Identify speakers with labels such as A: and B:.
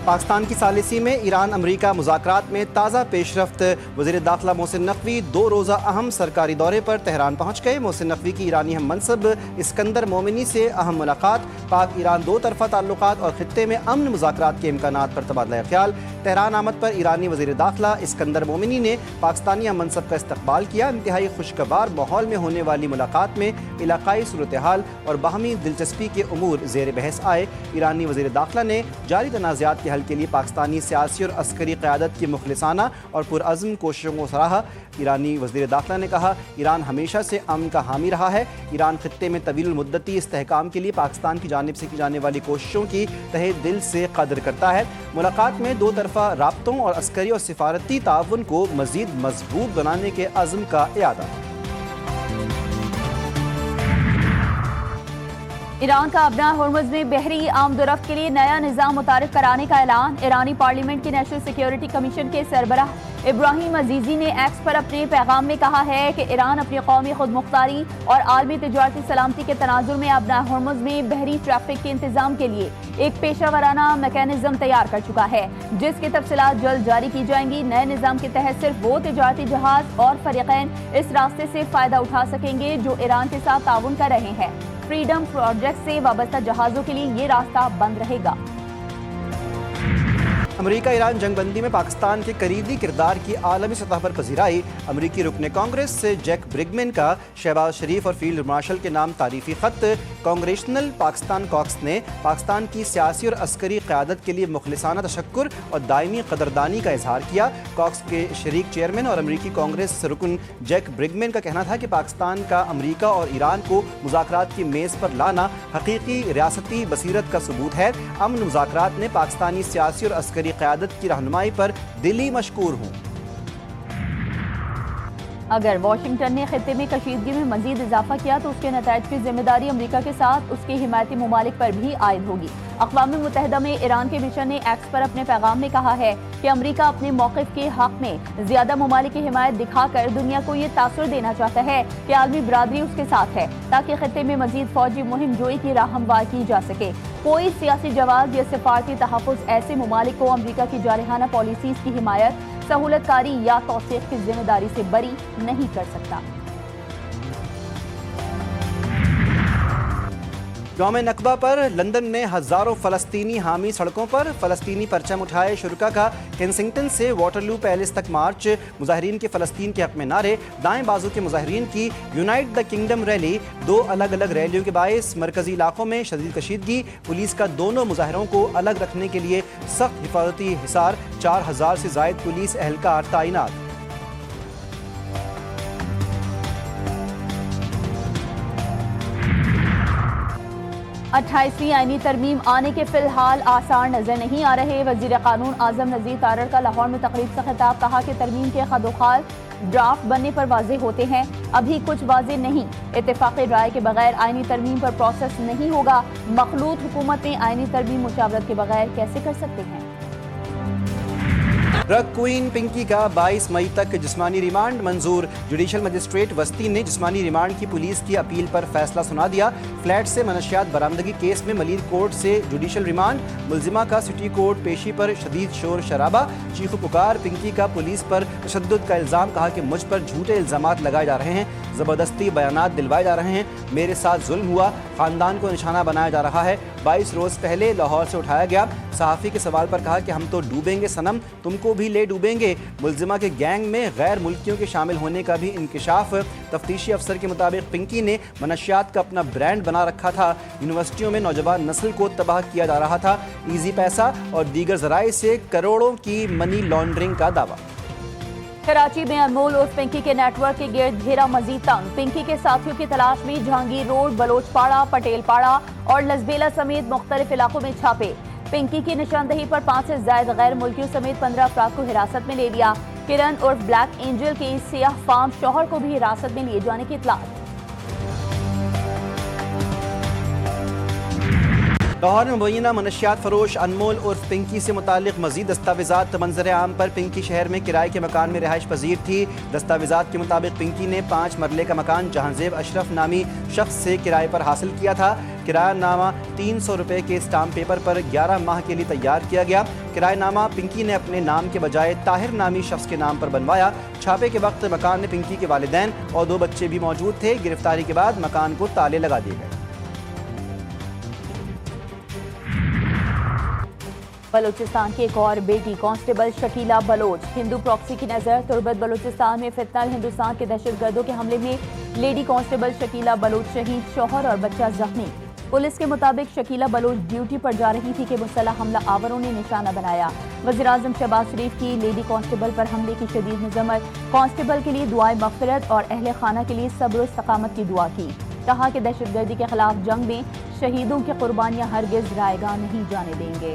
A: پاکستان کی ثالثی میں ایران امریکہ مذاکرات میں تازہ پیش رفت۔ وزیر داخلہ محسن نقوی 2 روزہ اہم سرکاری دورے پر تہران پہنچ گئے۔ محسن نقوی کی ایرانی ہم منصب اسکندر مومنی سے اہم ملاقات۔ پاک ایران 2 طرفہ تعلقات اور خطے میں امن مذاکرات کے امکانات پر تبادلہ خیال۔ تہران آمد پر ایرانی وزیر داخلہ اسکندر مومنی نے پاکستانی ہم منصب کا استقبال کیا۔ انتہائی خوشگوار ماحول میں ہونے والی ملاقات میں علاقائی صورتحال اور باہمی دلچسپی کے امور زیر بحث آئے۔ ایرانی وزیر داخلہ نے جاری تنازعات کے حل کے لیے پاکستانی سیاسی اور عسکری قیادت کی مخلصانہ اور پرعزم کوششوں کو سراہا۔ ایرانی وزیر داخلہ نے کہا، ایران ہمیشہ سے امن کا حامی رہا ہے۔ ایران خطے میں طویل المدتی استحکام کے لیے پاکستان کی جانب سے کی جانے والی کوششوں کی تہہ دل سے قدر کرتا ہے۔ ملاقات میں 2 طرفہ رابطوں اور عسکری اور سفارتی تعاون کو مزید مضبوط بنانے کے عزم کا اعادہ۔
B: ایران کا ابنا ہرمز میں بحری آمد و رفت کے لیے نیا نظام متعارف کرانے کا اعلان۔ ایرانی پارلیمنٹ کے نیشنل سیکیورٹی کمیشن کے سربراہ ابراہیم عزیزی نے ایکس پر اپنے پیغام میں کہا ہے کہ ایران اپنی قومی خود مختاری اور عالمی تجارتی سلامتی کے تناظر میں ابنا ہرمز میں بحری ٹریفک کے انتظام کے لیے ایک پیشہ ورانہ میکینزم تیار کر چکا ہے، جس کی تفصیلات جلد جاری کی جائیں گی۔ نئے نظام کے تحت صرف وہ تجارتی جہاز اور فریقین اس راستے سے فائدہ اٹھا سکیں گے جو ایران کے ساتھ تعاون کر رہے ہیں۔ فریڈم پروجیکٹ سے وابستہ جہازوں کے لیے یہ راستہ بند رہے گا۔
A: امریکہ ایران جنگ بندی میں پاکستان کے کلیدی کردار کی عالمی سطح پر پذیرائی۔ امریکی رکن کانگریس سے جیک برگمن کا شہباز شریف اور فیلڈ مارشل کے نام تعریفی خط۔ کانگریشنل پاکستان کاکس نے پاکستان کی سیاسی اور عسکری قیادت کے لیے مخلصانہ تشکر اور دائمی قدردانی کا اظہار کیا۔ کاکس کے شریک چیئرمین اور امریکی کانگریس رکن جیک برگمن کا کہنا تھا کہ پاکستان کا امریکہ اور ایران کو مذاکرات کی میز پر لانا حقیقی ریاستی بصیرت کا ثبوت ہے۔ امن مذاکرات نے پاکستانی سیاسی اور عسکری قیادت کی رہنمائی پر دلی مشکور ہوں۔
B: اگر واشنگٹن نے خطے میں کشیدگی میں مزید اضافہ کیا تو اس کے نتائج کی ذمہ داری امریکہ کے ساتھ اس کے حمایتی ممالک پر بھی عائد ہوگی۔ اقوام متحدہ میں ایران کے مشن نے ایکس پر اپنے پیغام میں کہا ہے کہ امریکہ اپنے موقف کے حق میں زیادہ ممالک کی حمایت دکھا کر دنیا کو یہ تاثر دینا چاہتا ہے کہ عالمی برادری اس کے ساتھ ہے، تاکہ خطے میں مزید فوجی مہم جوئی کی راہ ہموار کی جا سکے۔ کوئی سیاسی جواز یا سفارتی تحفظ ایسے ممالک کو امریکہ کی جارحانہ پالیسیز کی حمایت، سہولت کاری یا توثیق کی ذمہ داری سے بری نہیں کر سکتا۔
A: یوم نکبہ پر لندن میں ہزاروں فلسطینی حامی سڑکوں پر فلسطینی پرچم اٹھائے۔ شرکا کا کینسنگٹن سے واٹرلو پیلس تک مارچ۔ مظاہرین کے فلسطین کے حق میں نعرے۔ دائیں بازو کے مظاہرین کی یونائٹ دا کنگڈم ریلی۔ 2 الگ الگ ریلیوں کے باعث مرکزی علاقوں میں شدید کشیدگی۔ پولیس کا دونوں مظاہروں کو الگ رکھنے کے لیے سخت حفاظتی حصار۔ 4000 سے زائد پولیس اہلکار تعینات۔
B: 28ویں آئینی ترمیم آنے کے فی الحال آثار نظر نہیں آ رہے۔ وزیر قانون اعظم نذیر تارڑ کا لاہور میں تقریب سے خطاب، کہا کہ ترمیم کے خد و خال ڈرافٹ بننے پر واضح ہوتے ہیں، ابھی کچھ واضح نہیں۔ اتفاقی رائے کے بغیر آئینی ترمیم پر پروسیس نہیں ہوگا۔ مخلوط حکومت میں آئینی ترمیم مشاورت کے بغیر کیسے کر سکتے ہیں؟
A: ڈرگ کوئین پنکی کا 22 مئی تک جسمانی ریمانڈ منظور۔ جوڈیشل مجسٹریٹ وسطی نے جسمانی ریمانڈ کی پولیس کی اپیل پر فیصلہ سنا دیا۔ فلیٹ سے منشیات برآمدگی کیس میں ملیر کورٹ سے جوڈیشل ریمانڈ۔ ملزمہ کا سٹی کورٹ پیشی پر شدید شور شرابہ۔ چیخ و پکار۔ پنکی کا پولیس پر تشدد کا الزام، کہا کہ مجھ پر جھوٹے الزامات لگائے جا رہے ہیں، زبردستی بیانات دلوائے جا رہے ہیں، میرے ساتھ ظلم ہوا، خاندان کو نشانہ بنایا جا رہا ہے۔ 22 روز پہلے لاہور سے اٹھایا گیا۔ صحافی کے سوال پر کہا کہ ہم تو ڈوبیں گے صنم، تم کو بھی لے ڈوبیں گے۔ ملزمہ کے گینگ میں غیر ملکیوں کے شامل ہونے کا بھی انکشاف۔ تفتیشی افسر کے مطابق پنکی نے منشیات کا اپنا برانڈ بنا رکھا تھا۔ یونیورسٹیوں میں نوجوان نسل کو تباہ کیا جا رہا تھا۔ ایزی پیسہ اور دیگر ذرائع سے کروڑوں کی منی لانڈرنگ کا دعویٰ۔
B: کراچی میں انمول اور پنکی کے نیٹ ورک کے گرد گھیرا مزید تنگ۔ پنکی کے ساتھیوں کی تلاش میں جہانگیر روڈ، بلوچ پاڑا، پٹیل پاڑا اور لسبیلا سمیت مختلف علاقوں میں چھاپے۔ پنکی کی نشاندہی پر 5 سے زائد غیر ملکیوں سمیت 15 افراد کو حراست میں لے لیا۔ کرن اور بلیک اینجل کے سیاہ فام شوہر کو بھی حراست میں لیے جانے کی اطلاع۔
A: لاہور میں مبینہ منشیات فروش انمول عرف پنکی سے متعلق مزید دستاویزات منظر عام پر پنکی شہر میں کرائے کے مکان میں رہائش پذیر تھی۔ دستاویزات کے مطابق پنکی نے 5 مرلے کا مکان جہانزیب اشرف نامی شخص سے کرائے پر حاصل کیا تھا۔ کرایہ نامہ 300 روپے کے اسٹامپ پیپر پر 11 ماہ کے لیے تیار کیا گیا۔ کرایہ نامہ پنکی نے اپنے نام کے بجائے طاہر نامی شخص کے نام پر بنوایا۔ چھاپے کے وقت مکان میں پنکی کے والدین اور 2 بچے بھی موجود تھے۔ گرفتاری کے بعد مکان کو تالے لگا دیے گئے۔
B: بلوچستان کی ایک اور بیٹی کانسٹیبل شکیلہ بلوچ ہندو پراکسی کی نظر۔ تربت بلوچستان میں فتنہ ہندوستان کے دہشت گردوں کے حملے میں لیڈی کانسٹیبل شکیلہ بلوچ شہید، شوہر اور بچہ زخمی۔ پولیس کے مطابق شکیلہ بلوچ ڈیوٹی پر جا رہی تھی کہ مسلح حملہ آوروں نے نشانہ بنایا۔ وزیراعظم شہباز شریف کی لیڈی کانسٹیبل پر حملے کی شدید مذمت۔ کانسٹیبل کے لیے دعائے مغفرت اور اہل خانہ کے لیے صبر و استقامت کی دعا کی۔ کہا کہ دہشت گردی کے خلاف جنگ میں شہیدوں کی قربانیاں ہرگز رائیگاں نہیں جانے دیں گے۔